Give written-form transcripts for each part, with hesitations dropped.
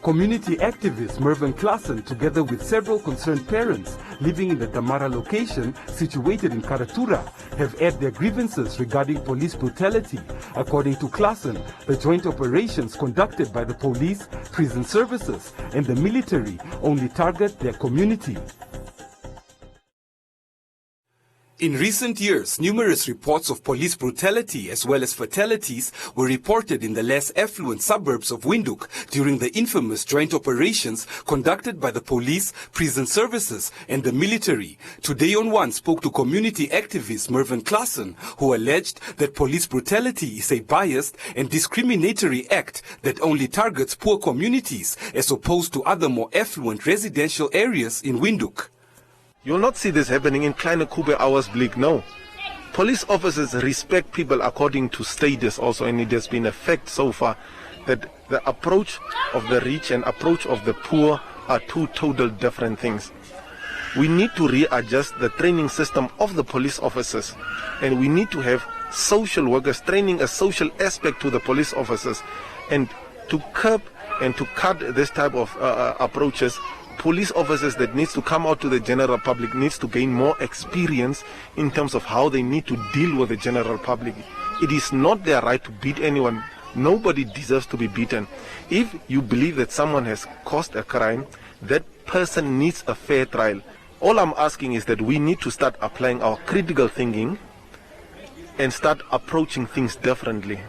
Community activist Mervyn Klassen, together with several concerned parents living in the Damara location situated in Karatura, have aired their grievances regarding police brutality. According to Klassen, the joint operations conducted by the police, prison services and the military only target their community. In recent years, numerous reports of police brutality as well as fatalities were reported in the less affluent suburbs of Windhoek during the infamous joint operations conducted by the police, prison services and the military. Today on One spoke to community activist Mervyn Klassen, who alleged that police brutality is a biased and discriminatory act that only targets poor communities as opposed to other more affluent residential areas in Windhoek. You'll not see this happening in Kleine Kube, Ouwersbleek, no. Police officers respect people according to status also, and it has been a fact so far that the approach of the rich and approach of the poor are two total different things. We need to readjust the training system of the police officers, and we need to have social workers training a social aspect to the police officers, and to curb and to cut this type of approaches. Police officers that needs to come out to the general public needs to gain more experience in terms of how they need to deal with the general public. It is not their right to beat anyone. Nobody deserves to be beaten. If you believe that someone has caused a crime, that person needs a fair trial. All I'm asking is that we need to start applying our critical thinking and start approaching things differently.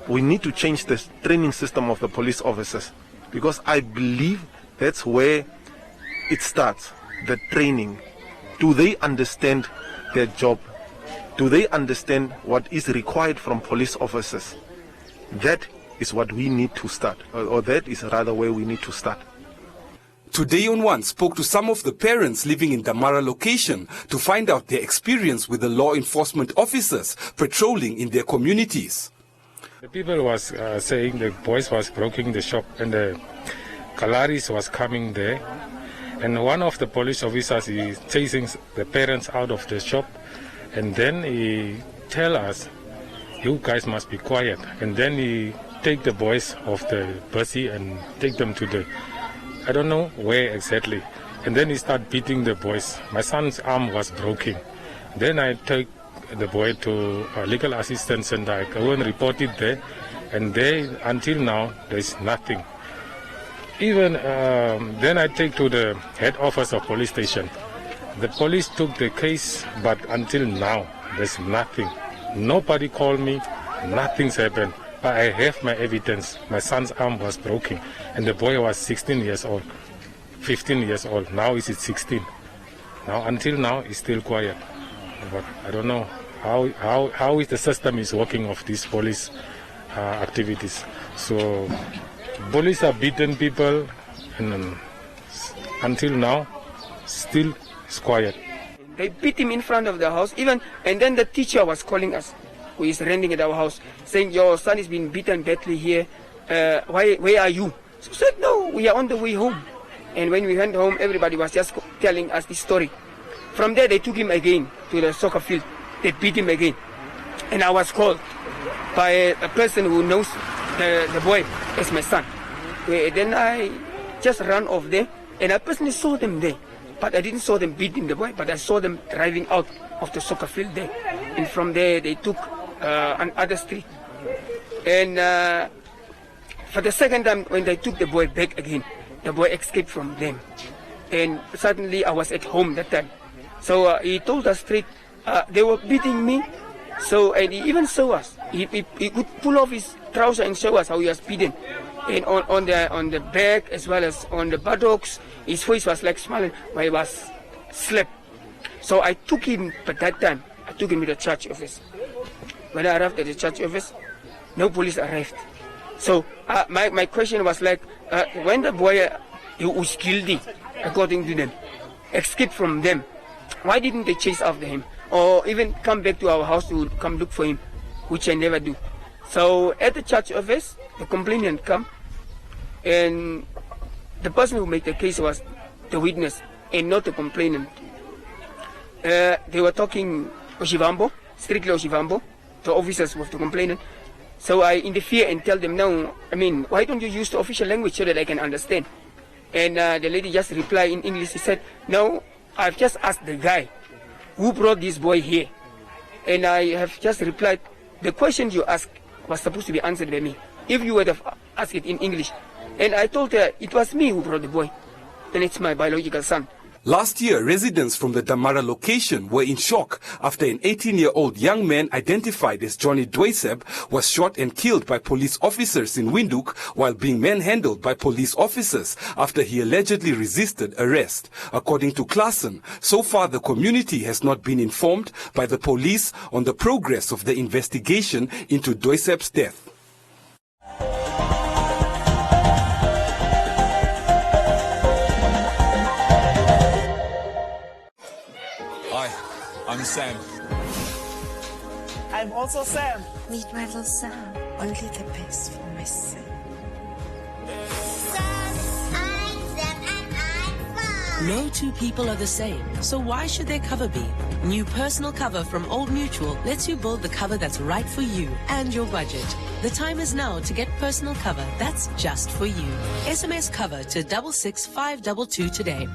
We need to change the training system of the police officers, because I believe that's where it starts, the training. Do they understand their job? Do they understand what is required from police officers? That is what we need to start, or that is rather where we need to start. Today on One spoke to some of the parents living in Damara location to find out their experience with the law enforcement officers patrolling in their communities. The people was saying the boys was breaking the shop and the Kalaris was coming there, and one of the police officers is chasing the parents out of the shop, and then he tell us, you guys must be quiet, and then he take the boys off the bussy and take them to the, I don't know where exactly, and then he start beating the boys. My son's arm was broken. Then I take the boy to legal assistance and I go and report it there, and there until now there is nothing. Even then I take to the head office of police station. The police took the case, but until now there's nothing. Nobody called me, nothing's happened. But I have my evidence. My son's arm was broken and the boy was 16 years old, 15 years old. Now he's 16. Now until now he's still quiet. But I don't know how is the system is working of these police activities. So police are beating people, and until now, still it's quiet. They beat him in front of the house, even, and then the teacher was calling us, who is renting at our house, saying, your son is being beaten badly here. Where are you? So we said, no, we are on the way home. And when we went home, everybody was just telling us the story. From there, they took him again to the soccer field. They beat him again. And I was called by a person who knows the boy as my son. Then I just ran off there, and I personally saw them there. But I didn't saw them beating the boy, but I saw them driving out of the soccer field there. And from there, they took another street. And for the second time, when they took the boy back again, the boy escaped from them. And suddenly, I was at home that time. So he told us straight, they were beating me. So, and he even saw us. He could pull off his trouser and show us how he was beaten. And on the back as well as on the buttocks, his face was like smiling, but he was slapped. So I took him, but that time, I took him to the church office. When I arrived at the church office, no police arrived. So my question was like, when the boy who was guilty, according to them, escaped from them, why didn't they chase after him? Or even come back to our house to come look for him, which I never do. So at the church office, the complainant come, and the person who made the case was the witness and not the complainant. They were talking Oshivambo, strictly Oshivambo, the officers with the complainant. So I interfere and tell them, no, I mean, why don't you use the official language so that I can understand? And the lady just replied in English. She said, no, I've just asked the guy who brought this boy here. And I have just replied, the question you asked was supposed to be answered by me. If you would have asked it in English. And I told her, it was me who brought the boy. And it's my biological son. Last year, residents from the Damara location were in shock after an 18-year-old young man identified as Johnny Dwyseb was shot and killed by police officers in Windhoek while being manhandled by police officers after he allegedly resisted arrest. According to Klassen, so far the community has not been informed by the police on the progress of the investigation into Dwyseb's death. I'm Sam. I'm also Sam. Meet my little Sam. Only the best for my son. No two people are the same, so why should their cover be? New personal cover from Old Mutual lets you build the cover that's right for you and your budget. The time is now to get personal cover that's just for you. SMS cover to 66522 today.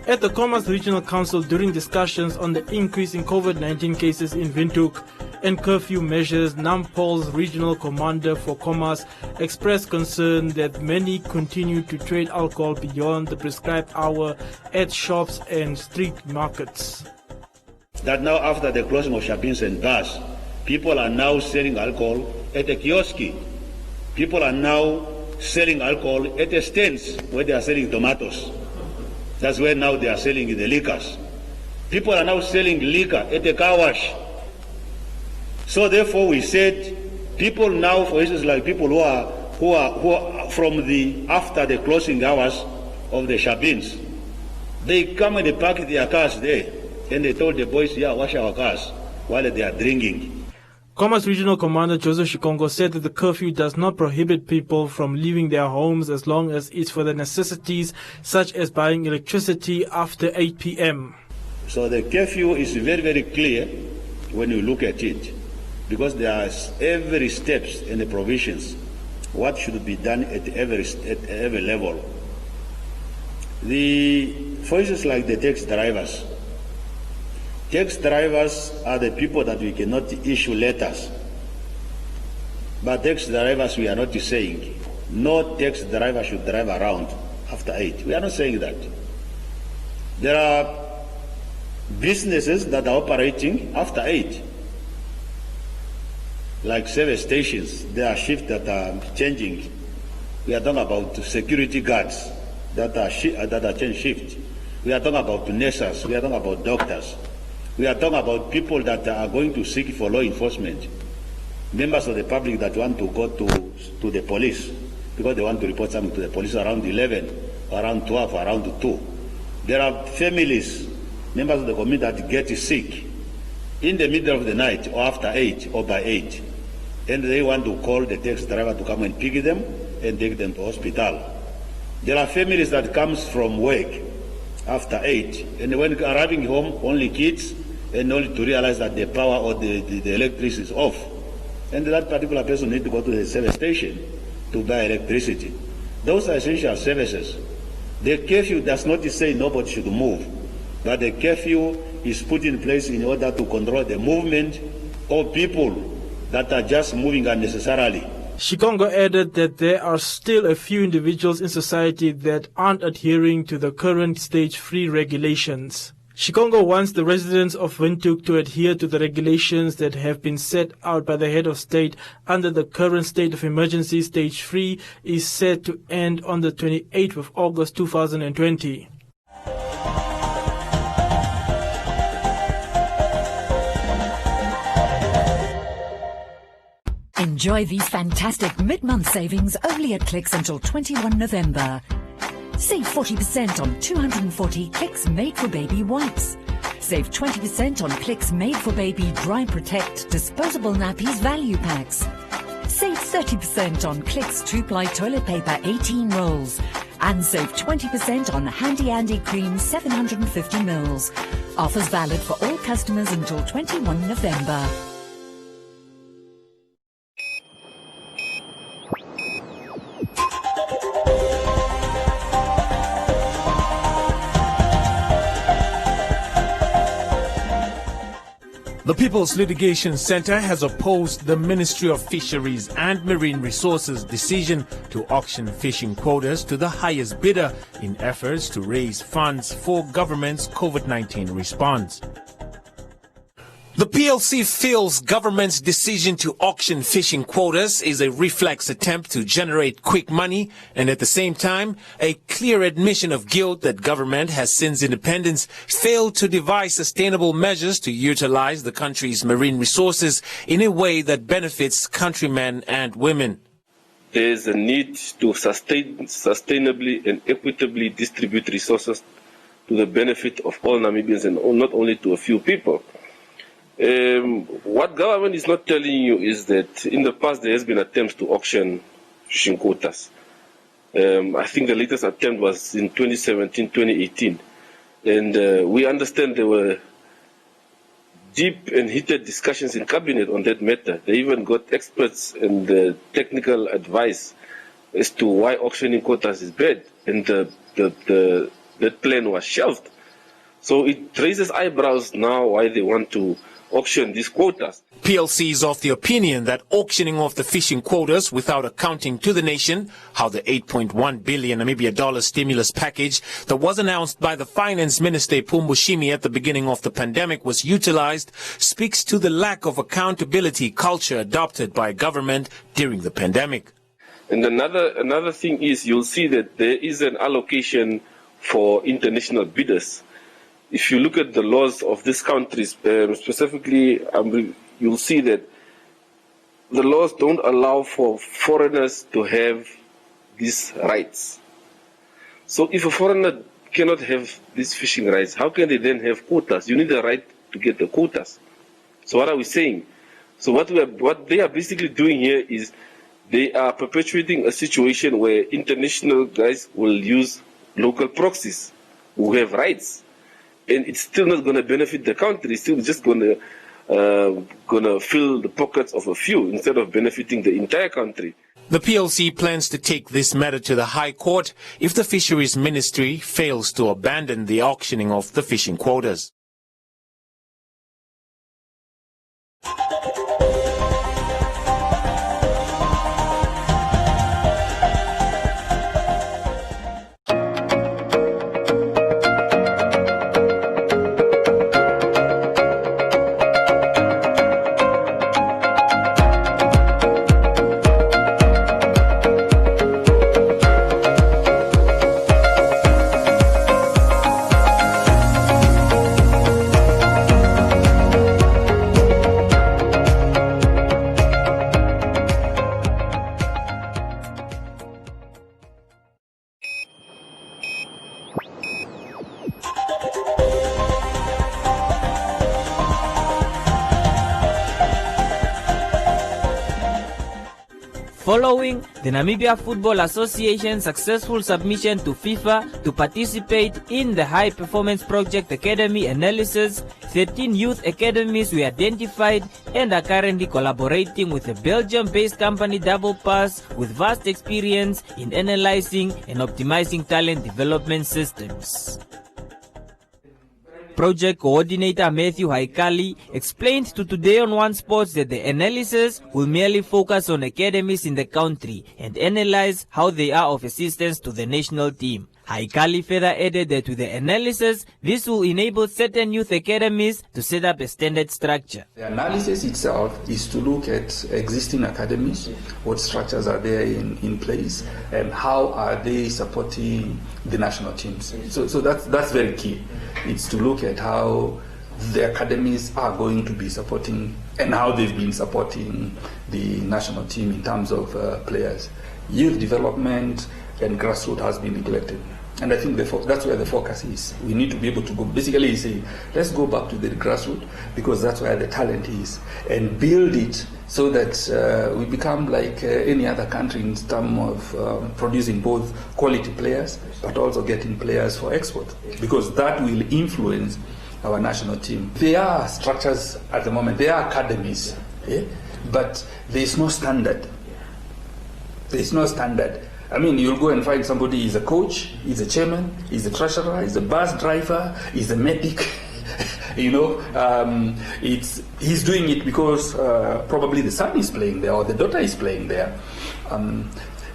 At the Commerce Regional Council, during discussions on the increase in COVID-19 cases in Windhoek and curfew measures, Nampol's regional commander for commerce expressed concern that many continue to trade alcohol beyond the prescribed hour at shops and street markets. That now after the closing of shoppings and bars, people are now selling alcohol at a kiosk. People are now selling alcohol at the stands where they are selling tomatoes. That's where now they are selling the liquors. People are now selling liquor at the car wash. So therefore we said, people now, for instance, like people who are from the after the closing hours of the shoppings, they come and they park their cars there, and they told the boys, yeah, wash our cars while they are drinking. Commerce Regional Commander Joseph Shikongo said that the curfew does not prohibit people from leaving their homes as long as it's for the necessities such as buying electricity after 8 p.m. So the curfew is very, very clear when you look at it, because there are every steps and the provisions what should be done at every level. For instance, like the taxi drivers. Taxi drivers are the people that we cannot issue letters. But taxi drivers, we are not saying no taxi driver should drive around after 8. We are not saying that. There are businesses that are operating after 8. Like service stations, there are shifts that are changing. We are talking about security guards that are change shift. We are talking about nurses. We are talking about doctors. We are talking about people that are going to seek for law enforcement, members of the public that want to go to the police because they want to report something to the police around 11, around 12, around 2. There are families, members of the community that get sick in the middle of the night or after 8 or by 8, and they want to call the taxi driver to come and pick them and take them to hospital. There are families that comes from work after 8, and when arriving home, only kids, and only to realize that the power or the electricity is off. And that particular person needs to go to the service station to buy electricity. Those are essential services. The curfew does not say nobody should move, but the curfew is put in place in order to control the movement of people that are just moving unnecessarily. Shikongo added that there are still a few individuals in society that aren't adhering to the current stage 3 regulations. Shikongo wants the residents of Windhoek to adhere to the regulations that have been set out by the head of state under the current state of emergency. Stage 3 is set to end on the 28th of August 2020. Enjoy these fantastic mid-month savings only at Clicks until 21 November. Save 40% on 240 Clicks Made for Baby wipes. Save 20% on Clicks Made for Baby Dry Protect disposable nappies value packs. Save 30% on Clicks 2-ply toilet paper 18 rolls. And save 20% on Handy Andy Cream 750 mils. Offers valid for all customers until 21 November. The People's Litigation Center has opposed the Ministry of Fisheries and Marine Resources' decision to auction fishing quotas to the highest bidder in efforts to raise funds for government's COVID-19 response. The PLC feels government's decision to auction fishing quotas is a reflex attempt to generate quick money and at the same time a clear admission of guilt that government has since independence failed to devise sustainable measures to utilize the country's marine resources in a way that benefits countrymen and women. There is a need to sustainably and equitably distribute resources to the benefit of all Namibians and not only to a few people. What government is not telling you is that in the past there has been attempts to auction fishing quotas. I think the latest attempt was in 2017, 2018. And we understand there were deep and heated discussions in cabinet on that matter. They even got experts and technical advice as to why auctioning quotas is bad. And that plan was shelved. So it raises eyebrows now why they want to auction these quotas. PLC is of the opinion that auctioning off the fishing quotas without accounting to the nation how the 8.1 billion Namibia dollar stimulus package that was announced by the Finance Minister Pumbushimi at the beginning of the pandemic was utilized speaks to the lack of accountability culture adopted by government during the pandemic. And another thing is you'll see that there is an allocation for international bidders. If you look at the laws of this country, specifically, you'll see that the laws don't allow for foreigners to have these rights. So if a foreigner cannot have these fishing rights, how can they then have quotas? You need a right to get the quotas. So what are we saying? So what they are basically doing here is they are perpetuating a situation where international guys will use local proxies who have rights. And it's still not going to benefit the country. It's still just going to fill the pockets of a few instead of benefiting the entire country. The PLC plans to take this matter to the High Court if the Fisheries Ministry fails to abandon the auctioning of the fishing quotas. Following the Namibia Football Association's successful submission to FIFA to participate in the High Performance Project Academy analysis, 13 youth academies were identified and are currently collaborating with a Belgium-based company Double Pass with vast experience in analyzing and optimizing talent development systems. Project Coordinator Matthew Haikali explained to Today on One Sports that the analysis will merely focus on academies in the country and analyze how they are of assistance to the national team. Haikali further added that with the analysis, this will enable certain youth academies to set up a standard structure. The analysis itself is to look at existing academies, what structures are there in place, and how are they supporting the national teams. So that's very key. It's to look at how the academies are going to be supporting and how they've been supporting the national team in terms of players. Youth development and grassroots has been neglected. And I think that's where the focus is. We need to be able to go, basically say, let's go back to the grassroots, because that's where the talent is, and build it so that we become like any other country in terms of producing both quality players, but also getting players for export, because that will influence our national team. There are structures at the moment, there are academies, but there is no standard. There is no standard. I mean, you'll go and find somebody, he's a coach, he's a chairman, he's a treasurer, he's a bus driver, he's a medic. He's doing it because probably the son is playing there or the daughter is playing there.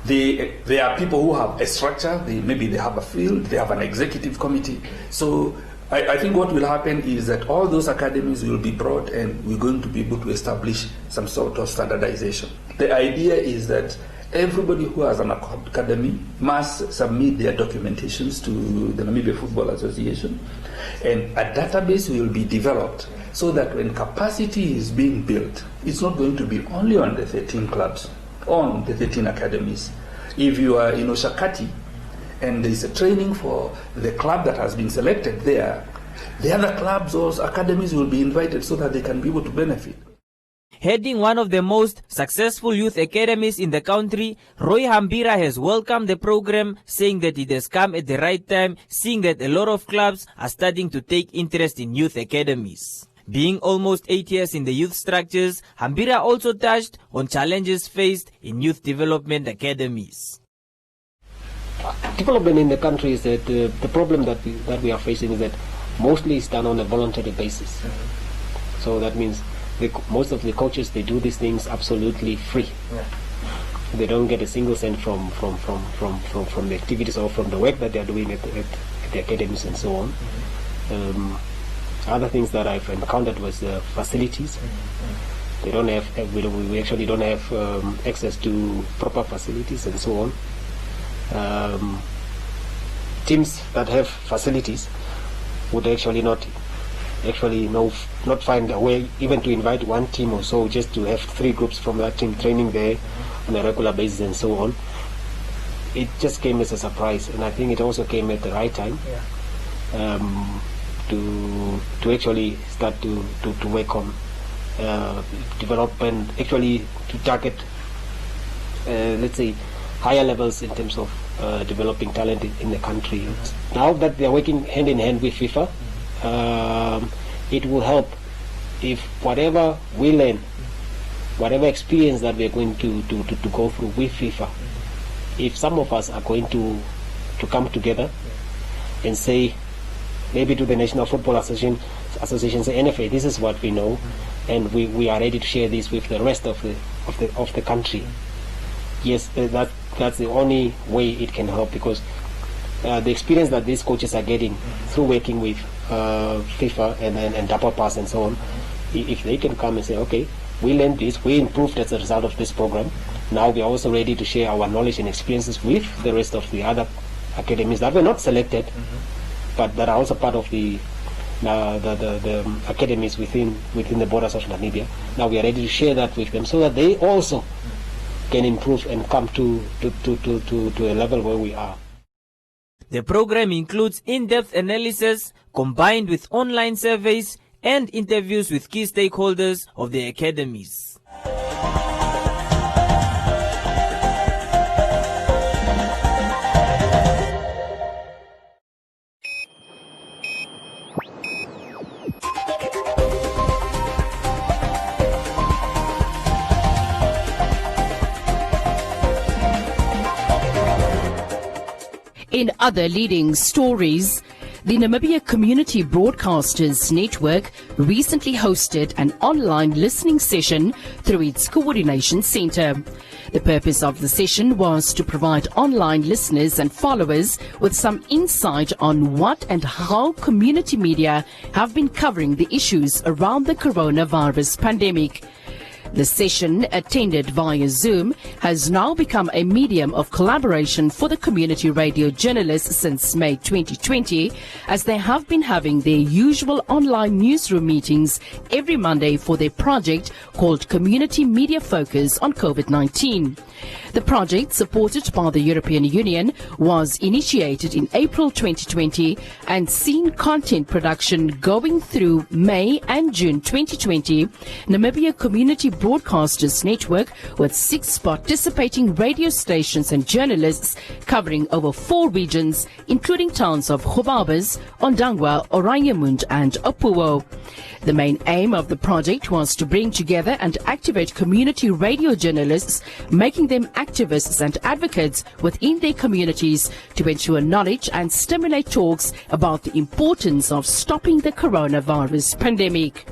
There are people who have a structure, maybe they have a field, they have an executive committee. So I think what will happen is that all those academies will be brought, and we're going to be able to establish some sort of standardization. The idea is that everybody who has an academy must submit their documentations to the Namibia Football Association, and a database will be developed so that when capacity is being built, it's not going to be only on the 13 clubs, on the 13 academies. If you are in Oshakati and there is a training for the club that has been selected there, the other clubs or academies will be invited so that they can be able to benefit. Heading one of the most successful youth academies in the country, Roy Hambira has welcomed the program, saying that it has come at the right time, seeing that a lot of clubs are starting to take interest in youth academies. Being almost 8 years in the youth structures, Hambira also touched on challenges faced in youth development academies. Development in the country is that the problem that we are facing is that mostly it's done on a voluntary basis. So that means most of the coaches, they do these things absolutely free. They don't get a single cent from the activities or from the work that they are doing at the academies and so on. Other things that I've encountered was facilities. They don't have, we actually don't have access to proper facilities and so on. Teams that have facilities would actually not find a way even to invite one team or so, just to have 3 groups from that team training there on a regular basis and so on. It just came as a surprise, and I think it also came at the right time to actually start to work on development, actually to target let's say higher levels in terms of developing talent in the country. Now that they are working hand in hand with FIFA, it will help if whatever we learn, whatever experience that we are going to go through with FIFA, if some of us are going to come together and say, maybe to the National Football Association, say, NFA, this is what we know, and we are ready to share this with the rest of the country. Yes, that's the only way it can help, because the experience that these coaches are getting through working with FIFA and Dapper Pass and so on, if they can come and say, okay, we learned this, we improved as a result of this program, now we are also ready to share our knowledge and experiences with the rest of the other academies that were not selected, but that are also part of the academies within the borders of Namibia. Now we are ready to share that with them so that they also can improve and come to a level where we are. The program includes in-depth analysis combined with online surveys and interviews with key stakeholders of the academies. In other leading stories, the Namibia Community Broadcasters Network recently hosted an online listening session through its coordination center. The purpose of the session was to provide online listeners and followers with some insight on what and how community media have been covering the issues around the coronavirus pandemic. The session, attended via Zoom, has now become a medium of collaboration for the community radio journalists since May 2020, as they have been having their usual online newsroom meetings every Monday for their project called Community Media Focus on COVID-19. The project, supported by the European Union, was initiated in April 2020 and seen content production going through May and June 2020. Namibia Community Broadcasters Network, with 6 participating radio stations and journalists covering over 4 regions, including towns of Gobabis, Ondangwa, Oranjemund and Opuwo. The main aim of the project was to bring together and activate community radio journalists, making them activists and advocates within their communities to ensure knowledge and stimulate talks about the importance of stopping the coronavirus pandemic.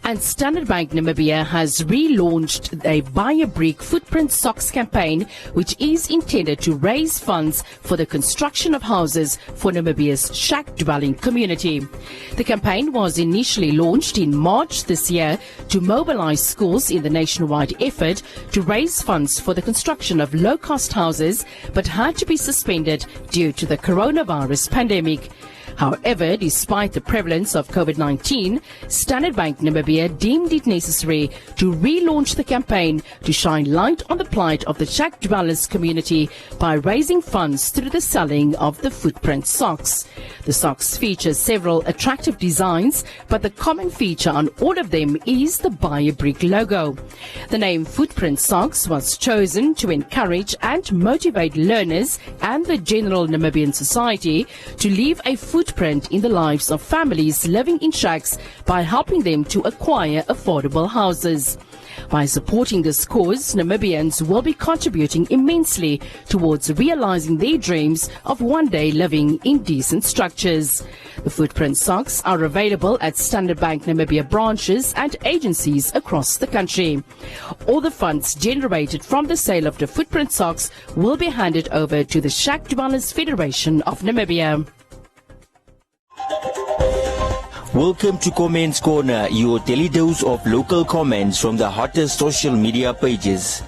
And Standard Bank Namibia has relaunched a Buy a Brick Footprint Socks campaign, which is intended to raise funds for the construction of houses for Namibia's shack-dwelling community. The campaign was initially launched in March this year to mobilize schools in the nationwide effort to raise funds for the construction of low-cost houses, but had to be suspended due to the coronavirus pandemic. However, despite the prevalence of COVID-19, Standard Bank Namibia deemed it necessary to relaunch the campaign to shine light on the plight of the shack dwellers community by raising funds through the selling of the footprint socks. The socks feature several attractive designs, but the common feature on all of them is the Buy a Brick logo. The name Footprint Socks was chosen to encourage and motivate learners and the general Namibian society to leave a footprint in the lives of families living in shacks by helping them to acquire affordable houses. By supporting this cause, Namibians will be contributing immensely towards realizing their dreams of one day living in decent structures. The footprint socks are available at Standard Bank Namibia branches and agencies across the country. All the funds generated from the sale of the footprint socks will be handed over to the Shack Dwellers Federation of Namibia. Welcome to Comments Corner, your daily dose of local comments from the hottest social media pages.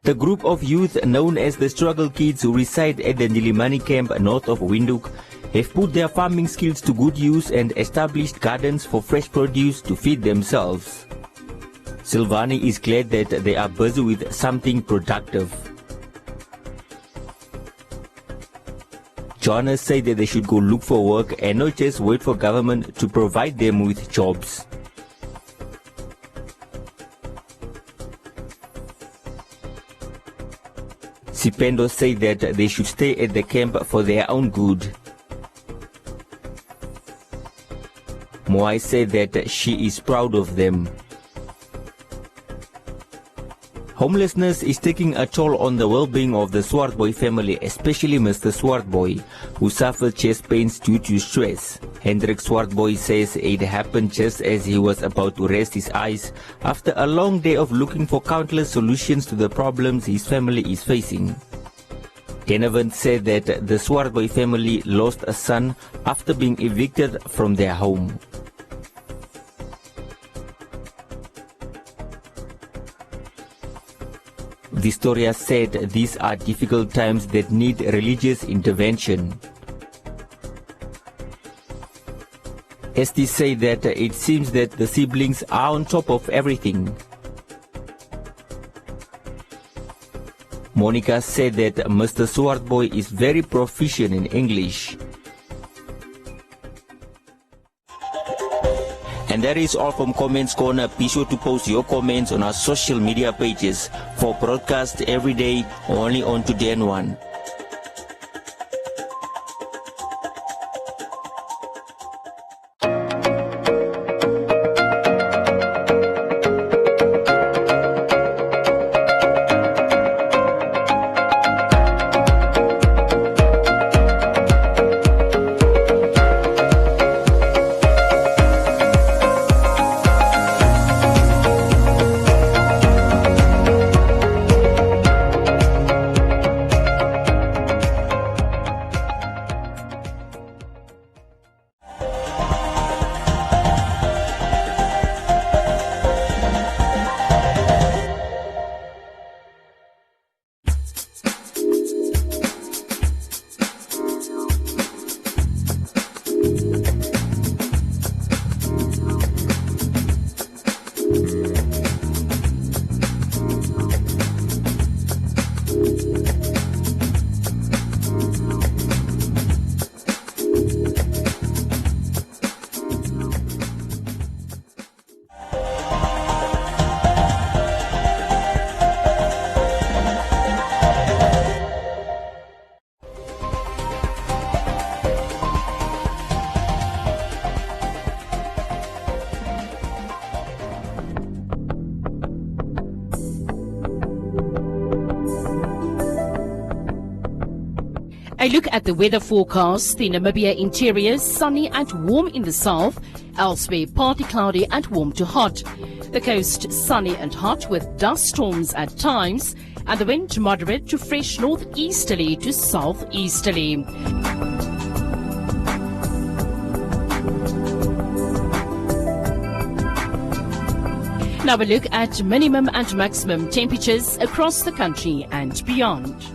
The group of youth known as the Struggle Kids, who reside at the Nilimani camp north of Windhoek, have put their farming skills to good use and established gardens for fresh produce to feed themselves. Silvani is glad that they are busy with something productive. Jonas said that they should go look for work and not just wait for government to provide them with jobs. Sipendo said that they should stay at the camp for their own good. Moai said that she is proud of them. Homelessness is taking a toll on the well-being of the Swartboy family, especially Mr. Swartboy, who suffered chest pains due to stress. Hendrik Swartboy says it happened just as he was about to rest his eyes after a long day of looking for countless solutions to the problems his family is facing. Denevant said that the Swartboy family lost a son after being evicted from their home. Victoria said these are difficult times that need religious intervention. Esty said that it seems that the siblings are on top of everything. Monica said that Mr. Swartboy is very proficient in English. And that is all from Comments Corner. Be sure to post your comments on our social media pages for broadcast every day only on Today and One. A look at the weather forecast. The Namibia interior, sunny and warm in the south. Elsewhere, partly cloudy and warm to hot. The coast, sunny and hot with dust storms at times. And the wind moderate to fresh northeasterly to southeasterly. Now a look at minimum and maximum temperatures across the country and beyond.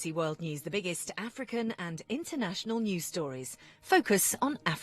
BBC World News, the biggest African and international news stories. Focus on Africa.